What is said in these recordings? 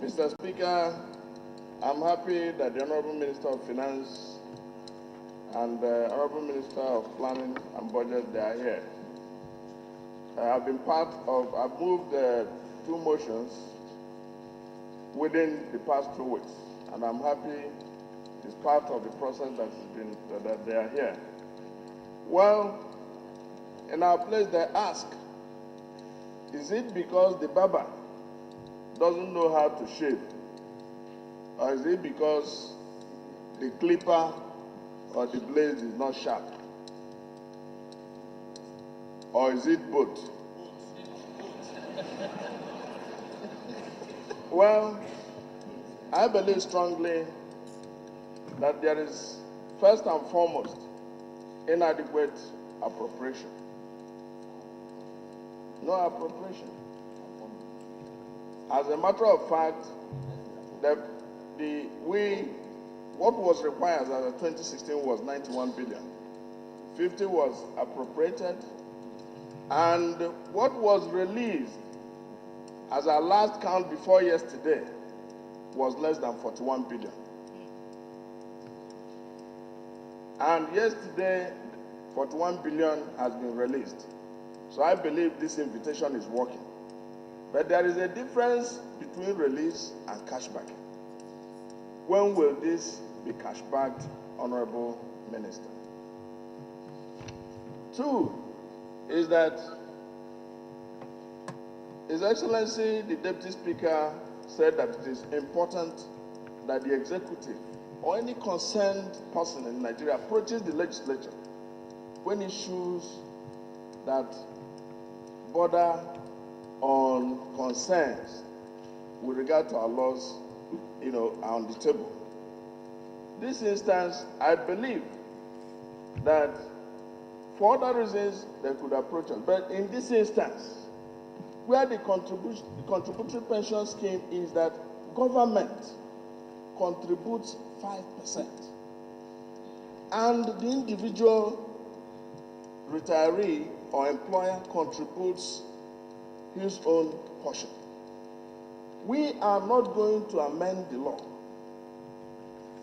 Mr. Speaker, I'm happy that the Honorable Minister of Finance and the Honorable Minister of Planning and Budget, they are here. I've moved 2 motions within the past 2 weeks, and I'm happy it's part of the process that they are here. Well, in our place they ask, is it because the barber doesn't know how to shave? Or is it because the clipper or the blade is not sharp? Or is it both? Well, I believe strongly that there is, first and foremost, inadequate appropriation. No appropriation. As a matter of fact, what was required as of 2016 was 91 billion. 50 was appropriated, and what was released as our last count before yesterday was less than 41 billion. And yesterday, 41 billion has been released. So I believe this invitation is working. But there is a difference between release and cashback. When will this be cashbacked, Honorable Minister? 2 is that His Excellency, the Deputy Speaker, said that it is important that the executive or any concerned person in Nigeria approaches the legislature when issues that border on concerns with regard to our laws, are on the table. This instance, I believe that for other reasons they could approach us, but in this instance, where the contributory pension scheme is that government contributes 5%, and the individual retiree or employer contributes his own portion. We are not going to amend the law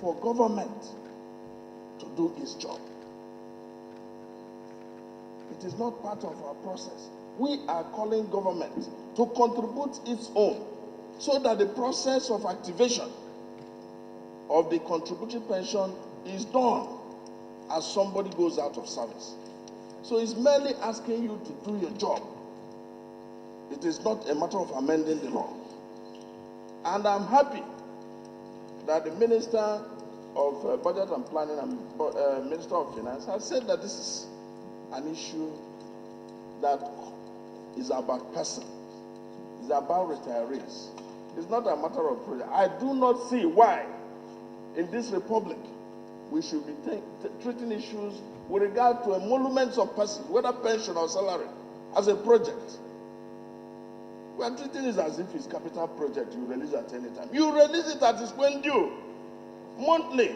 for government to do its job. It is not part of our process. We are calling government to contribute its own so that the process of activation of the contributory pension is done as somebody goes out of service. So it's merely asking you to do your job. It is not a matter of amending the law. And I'm happy that the Minister of Budget and Planning and Minister of Finance has said that this is an issue that is about persons. It's about retirees. It's not a matter of project. I do not see why in this republic we should be treating issues with regard to emoluments of persons, whether pension or salary, as a project. We are treating it as if it's a capital project you release at any time. You release it at its when due, monthly.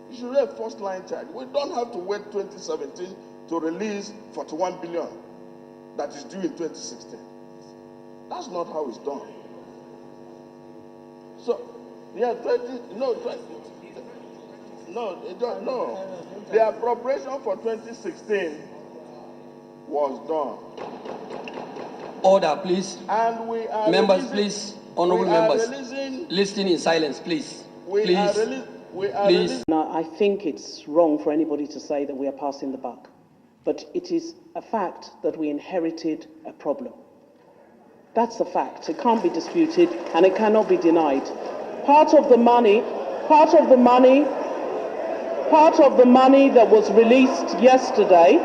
You should have first line charge. We don't have to wait 2017 to release 41 billion that is due in 2016. That's not how it's done. So, yeah, the appropriation for 2016 was done. Order, please. And we are members, please. Honorable members, listen in silence, please. Please. Now, I think it's wrong for anybody to say that we are passing the buck, but it is a fact that we inherited a problem. That's a fact. It can't be disputed and it cannot be denied. Part of the money that was released yesterday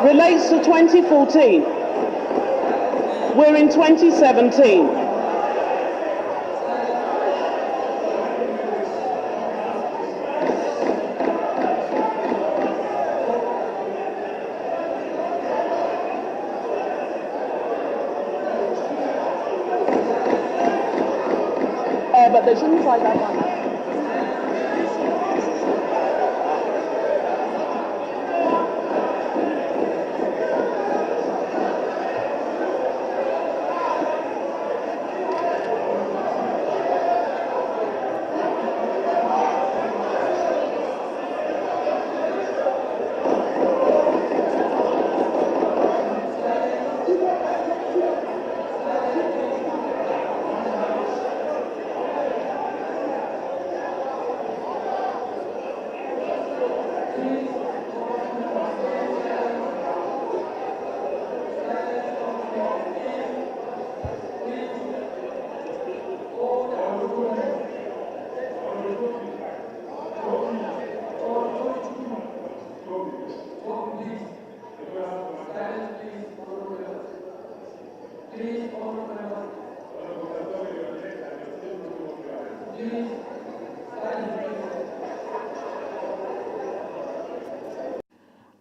relates to 2014. We're in 2017. But they shouldn't try that one.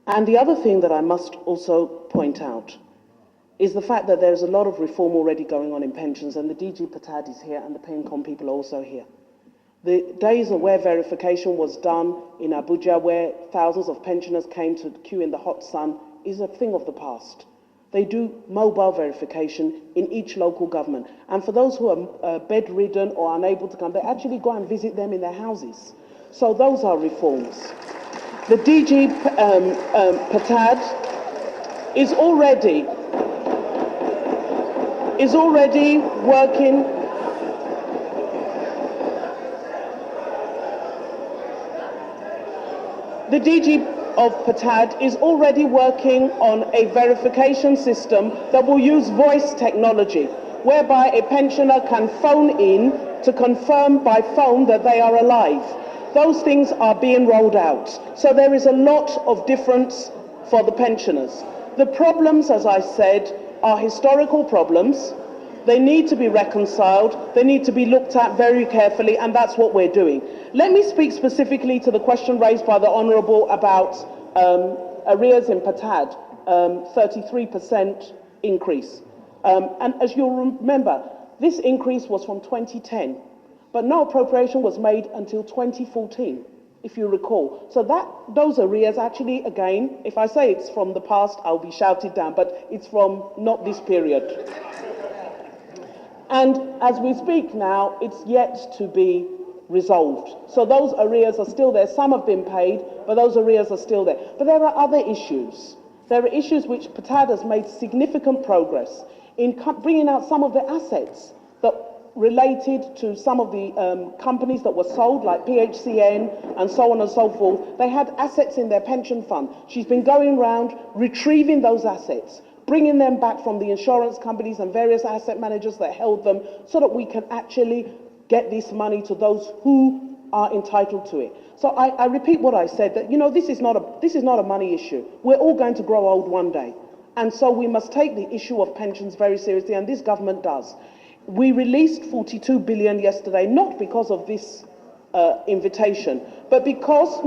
And the other thing that I must also point out is the fact that there's a lot of reform already going on in pensions, and the DG Patad is here and the PENCOM people are also here. The days of where verification was done in Abuja, where thousands of pensioners came to queue in the hot sun, is a thing of the past. They do mobile verification in each local government. And for those who are bedridden or unable to come, they actually go and visit them in their houses. So those are reforms. The DG Patad is already working. The DG of Patad is already working on a verification system that will use voice technology, whereby a pensioner can phone in to confirm by phone that they are alive. Those things are being rolled out. So there is a lot of difference for the pensioners. The problems, as I said, are historical problems. They need to be reconciled, they need to be looked at very carefully, and that's what we're doing. Let me speak specifically to the question raised by the Honourable about arrears in Patad, 33% increase. And as you'll remember, this increase was from 2010, but no appropriation was made until 2014, if you recall. So those arrears actually, again, if I say it's from the past, I'll be shouted down, but it's from not this period. And as we speak now, it's yet to be resolved. So those arrears are still there. Some have been paid, but those arrears are still there. But there are other issues. There are issues which Patad has made significant progress in bringing out some of the assets that related to some of the companies that were sold, like PHCN and so on and so forth. They had assets in their pension fund. She's been going around retrieving those assets, bringing them back from the insurance companies and various asset managers that held them, so that we can actually get this money to those who are entitled to it. So I repeat what I said, that, you know, this is not a money issue. We're all going to grow old one day. And so we must take the issue of pensions very seriously, and this government does. We released 42 billion yesterday, not because of this invitation, but because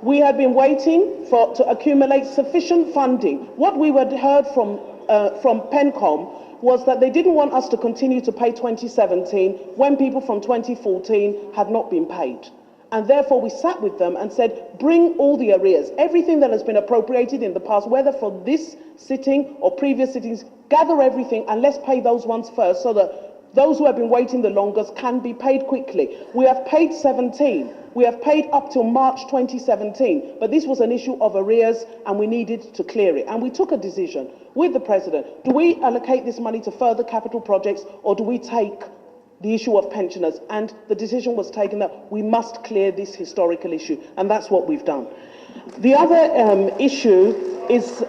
we have been waiting to accumulate sufficient funding. What we had heard from PENCOM was that they didn't want us to continue to pay 2017 when people from 2014 had not been paid. And therefore we sat with them and said, bring all the arrears, everything that has been appropriated in the past, whether for this sitting or previous sittings, gather everything and let's pay those ones first, so that those who have been waiting the longest can be paid quickly. We have paid 17. We have paid up till March 2017, but this was an issue of arrears and we needed to clear it. And we took a decision with the President. Do we allocate this money to further capital projects, or do we take the issue of pensioners? And the decision was taken that we must clear this historical issue, and that's what we've done. The other issue is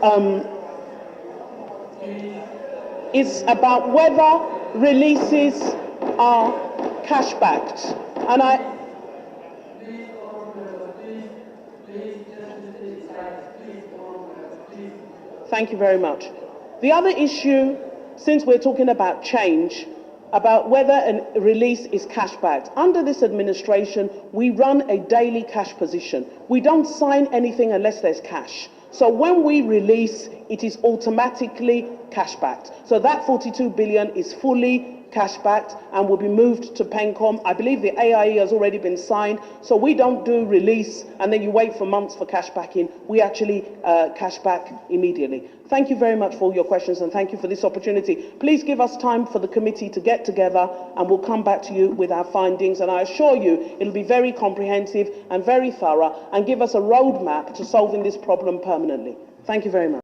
about whether releases are cash-backed. And thank you very much. The other issue, since we're talking about change, about whether a release is cash-backed. Under this administration, we run a daily cash position. We don't sign anything unless there's cash. So when we release, it is automatically cash-backed. So that 42 billion is fully cash-backed and will be moved to PENCOM. I believe the AIE has already been signed, so we don't do release and then you wait for months for cash back in. We actually cash back immediately. Thank you very much for all your questions, and thank you for this opportunity. Please give us time for the committee to get together and we'll come back to you with our findings, and I assure you it'll be very comprehensive and very thorough and give us a roadmap to solving this problem permanently. Thank you very much.